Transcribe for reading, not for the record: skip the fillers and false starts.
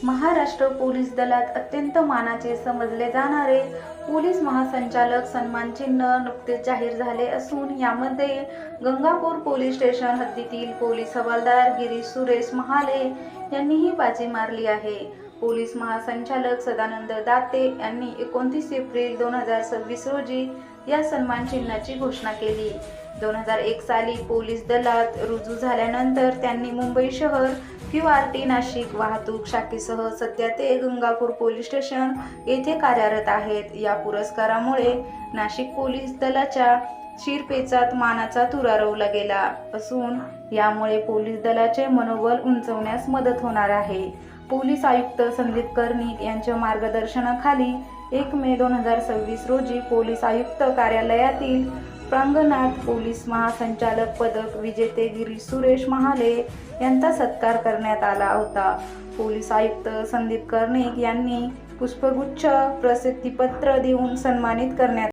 Maharashtra police दलात अत्यंत मानाचे समजले जाणारे पोलीस महासंचालक सन्मान चिन्ह नुकतेच जाहीर झाले असून यामध्ये गंगापूर पोलीस स्टेशन हद्दीतील पोलीस हवालदार गिरीश सुरेश महाले यांनीही बाजी मारली आहे। पोलीस महासंचालक सदानंद दाते यांनी 29 एप्रिल 2026 रोजी या सन्मान चिन्हाची घोषणा केली। 2001 साली पोलीस दलात रुजू झाल्यानंतर त्यांनी मुंबई शहर QRT नाशिक वाहतूक शाखेसह सध्या ते गंगापूर पोलीस स्टेशन येथे कार्यरत आहेत। या पुरस्कारामुळे नाशिक पोलीस दलाच्या शिरपेचात मानाचा तुरा रोवला गेला असून यामुळे पोलीस दलाचे मनोबल उंचावण्यास मदत होणार आहे। पोलीस आयुक्त संदीप कर्णिक यांच्या मार्गदर्शनाखाली 1 मे 2026 रोजी पोलीस आयुक्त कार्यालयातील प्रांगणात पोलीस महासंचालक पदक विजेते गिरीश सुरेश महाले यांचा सत्कार करण्यात आला होता। पोलीस आयुक्त संदीप कर्णिक यांनी पुष्पगुच्छ प्रसिद्धीपत्र देऊन सन्मानित करण्यात